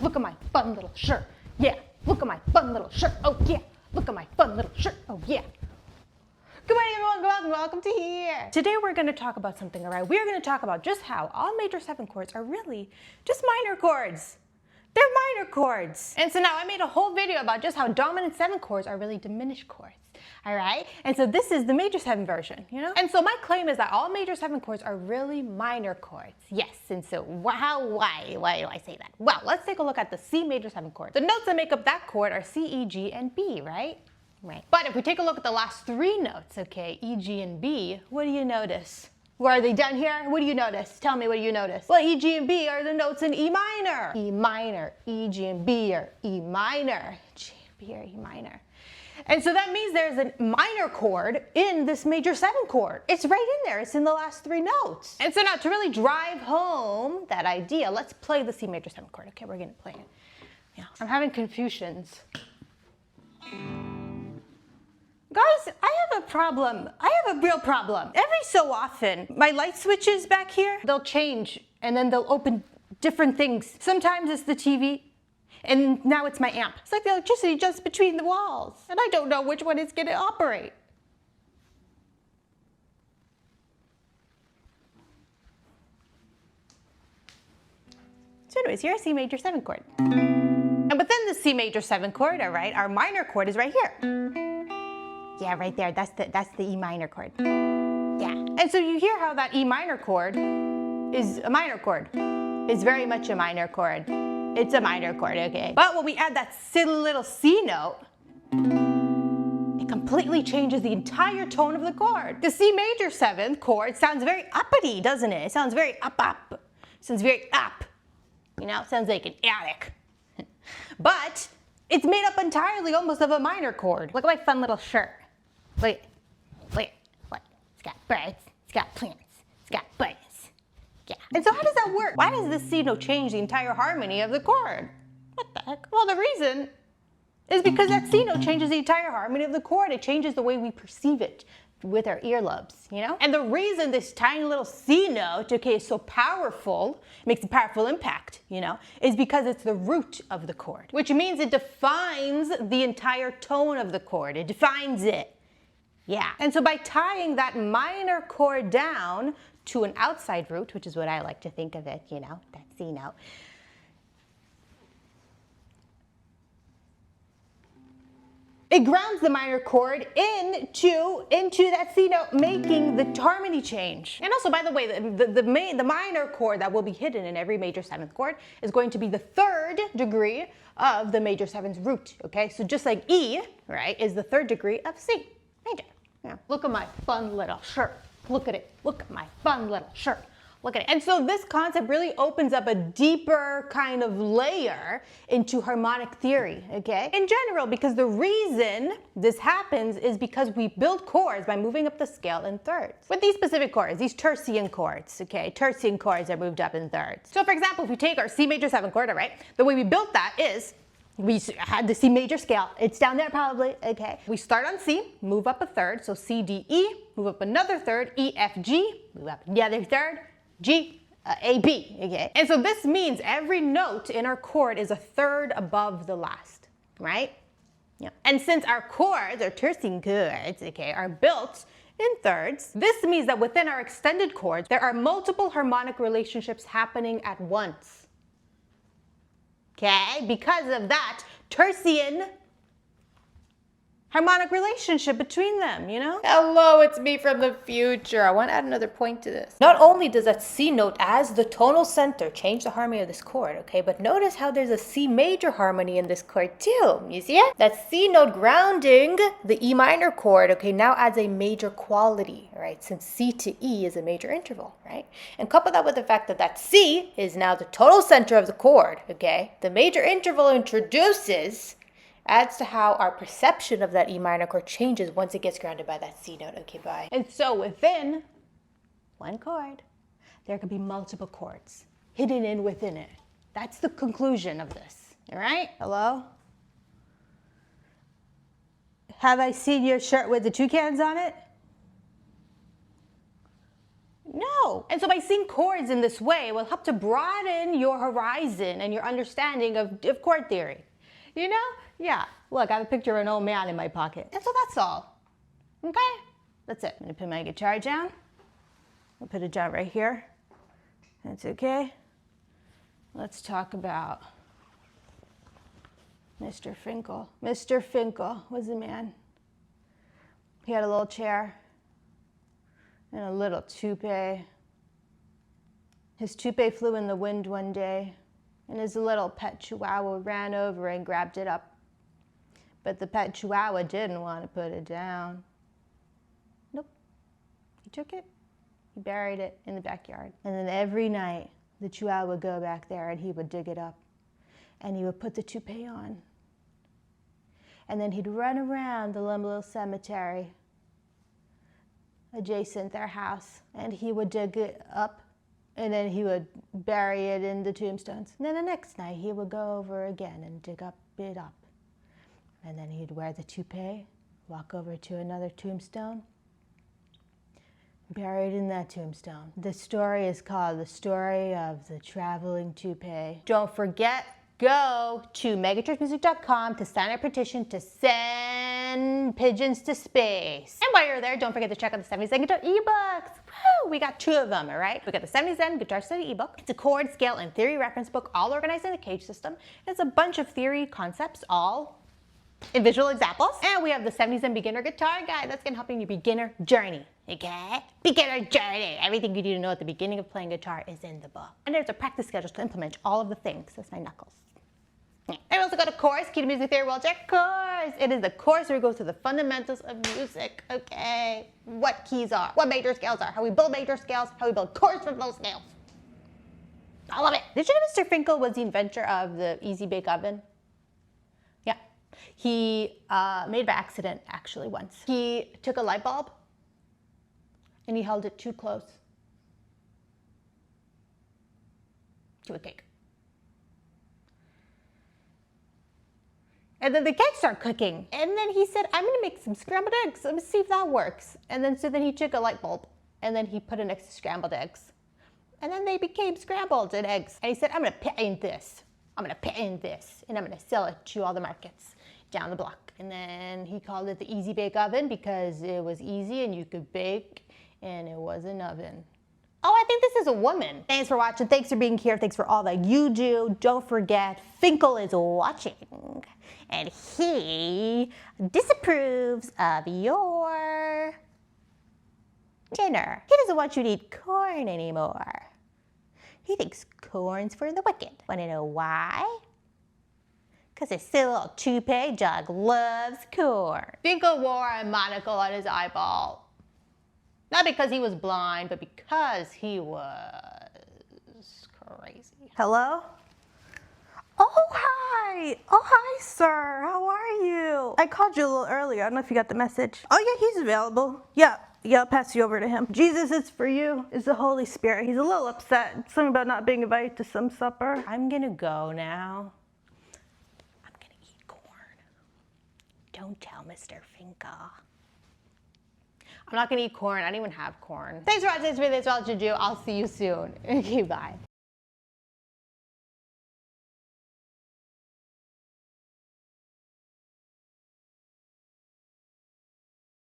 look at my fun little shirt. Yeah, look at my fun little shirt. Oh yeah, look at my fun little shirt. Oh yeah. Good morning everyone, welcome to here. Today we're going to talk about something, all right? We're going to talk about just how all major 7 chords are really just minor chords. They're minor chords. And so now I made a whole video about just how dominant 7 chords are really diminished chords. All right? And so this is the major 7 version, you know? And so my claim is that all major 7 chords are really minor chords. Yes. And so why do I say that? Well, let's take a look at the C major 7 chord. The notes that make up that chord are C, E, G, and B, right? Right. But if we take a look at the last 3 notes, okay, E, G, and B, what do you notice? Where are they down here? What do you notice? Tell me, what do you notice? Well, E, G, and B are the notes in E minor. E minor, E, G, and B are E minor. G, B are E minor. And so that means there's a minor chord in this major 7 chord. It's right in there. It's in the last 3 notes. And so now to really drive home that idea, let's play the C major 7 chord. Okay, we're going to play it. Yeah. I'm having confusions. Guys, I have a problem. I have a real problem. Every so often, my light switches back here, they'll change and then they'll open different things. Sometimes it's the TV and now it's my amp. It's like the electricity jumps between the walls and I don't know which one is going to operate. So anyways, here's a C major 7 chord. And within the C major 7 chord, all right, our minor chord is right here. Yeah, right there, that's the E minor chord. Yeah, and so you hear how that E minor chord is a minor chord. It's very much a minor chord. It's a minor chord, okay? But when we add that silly little C note, it completely changes the entire tone of the chord. The C major 7th chord sounds very uppity, doesn't it? It sounds very up. It sounds very up. You know, it sounds like an attic. But it's made up entirely almost of a minor chord. Look at my fun little shirt. Look. It's got birds, it's got plants, it's got buttons. Yeah. And so how does that work? Why does this C note change the entire harmony of the chord? What the heck? Well, the reason is because that C note changes the entire harmony of the chord. It changes the way we perceive it with our earlobes, you know? And the reason this tiny little C note, okay, is so powerful, makes a powerful impact, you know, is because it's the root of the chord, which means it defines the entire tone of the chord. It defines it. Yeah. And so by tying that minor chord down to an outside root, which is what I like to think of it, you know, that C note, it grounds the minor chord into that C note, making the harmony change. And also, by the way, the minor chord that will be hidden in every major 7th chord is going to be the 3rd degree of the major 7's root, okay? So just like E, right, is the 3rd degree of C major. Yeah. Look at my fun little shirt. Look at it. Look at my fun little shirt. Look at it. And so this concept really opens up a deeper kind of layer into harmonic theory, okay? In general, because the reason this happens is because we build chords by moving up the scale in thirds. With these specific chords, these tertian chords, okay? Tertian chords are moved up in thirds. So for example, if we take our C major 7 chord, all right, the way we built that is we had the C major scale. It's down there probably, okay? We start on C, move up a third, so C, D, E, move up another third, E, F, G, move up another third, G, A, B, okay? And so this means every note in our chord is a third above the last, right? Yeah. And since our chords, our tertian chords, okay, are built in thirds, this means that within our extended chords, there are multiple harmonic relationships happening at once. Okay, because of that tertian harmonic relationship between them, you know? Hello, it's me from the future. I want to add another point to this. Not only does that C note as the tonal center change the harmony of this chord, okay, but notice how there's a C major harmony in this chord too. You see it? That C note grounding the E minor chord, okay, now adds a major quality, right? Since C to E is a major interval, right? And couple that with the fact that that C is now the tonal center of the chord, okay? The major interval adds to how our perception of that E minor chord changes once it gets grounded by that C note. Okay, bye. And so within one chord, there could be multiple chords hidden in within it. That's the conclusion of this, all right? Hello? Have I seen your shirt with the toucans on it? No. And so by seeing chords in this way, it will help to broaden your horizon and your understanding of chord theory. You know? Yeah. Look, I have a picture of an old man in my pocket. And so that's all. Okay? That's it. I'm going to put my guitar down. I'll put it down right here. That's okay. Let's talk about Mr. Finkel. Mr. Finkel was a man. He had a little chair and a little toupee. His toupee flew in the wind one day, and his little pet chihuahua ran over and grabbed it up. But the pet chihuahua didn't want to put it down. Nope. He took it, he buried it in the backyard. And then every night, the chihuahua would go back there and he would dig it up. And he would put the toupee on. And then he'd run around the little cemetery adjacent their house, and he would dig it up, and then he would bury it in the tombstones. And then the next night he would go over again and dig it up. And then he'd wear the toupee, walk over to another tombstone, buried in that tombstone. The story is called The Story of the Traveling Toupee. Don't forget, go to meganchurchmusic.com to sign a petition to send pigeons to space. And while you're there, don't forget to check out the 70 Zen Guitar eBooks. Woo! We got 2 of them, all right? We got the 70 Zen Guitar Study eBook. It's a chord, scale, and theory reference book, all organized in a cage system. It's a bunch of theory concepts, all in visual examples. And we have the 70 Zen Beginner Guitar Guide. That's gonna help you in your beginner journey, okay? Beginner journey. Everything you need to know at the beginning of playing guitar is in the book. And there's a practice schedule to implement all of the things. That's my knuckles. And we also got a course, Key to Music Theory World Check course. It is the course where we go through the fundamentals of music, okay? What keys are, what major scales are, how we build major scales, how we build chords from those scales. I love it. Did you know Mr. Finkel was the inventor of the Easy Bake Oven? Yeah. He made it by accident, actually, once. He took a light bulb and he held it too close to a cake. And then the cake started cooking. And then he said, I'm gonna make some scrambled eggs. Let me see if that works. And then so then he took a light bulb and then he put it next to scrambled eggs. And then they became scrambled eggs. And he said, I'm gonna patent this. I'm gonna patent this. And I'm gonna sell it to all the markets down the block. And then he called it the Easy Bake Oven because it was easy and you could bake and it was an oven. Oh, I think this is a woman. Thanks for watching. Thanks for being here. Thanks for all that you do. Don't forget, Finkel is watching. And he disapproves of your dinner. He doesn't want you to eat corn anymore. He thinks corn's for the wicked. Want to know why? Because his silly little toupee dog loves corn. Finkel wore a monocle on his eyeball. Not because he was blind, but because he was crazy. Hello? Oh, hi. Oh, hi, sir. How are you? I called you a little earlier. I don't know if you got the message. Oh, yeah, he's available. Yeah, I'll pass you over to him. Jesus, it's for you. It's the Holy Spirit. He's a little upset. Something about not being invited to some supper. I'm going to go now. I'm going to eat corn. Don't tell Mr. Finkel. I'm not gonna eat corn. I don't even have corn. Thanks for watching this video. That's all I should do. I'll see you soon. Okay, bye.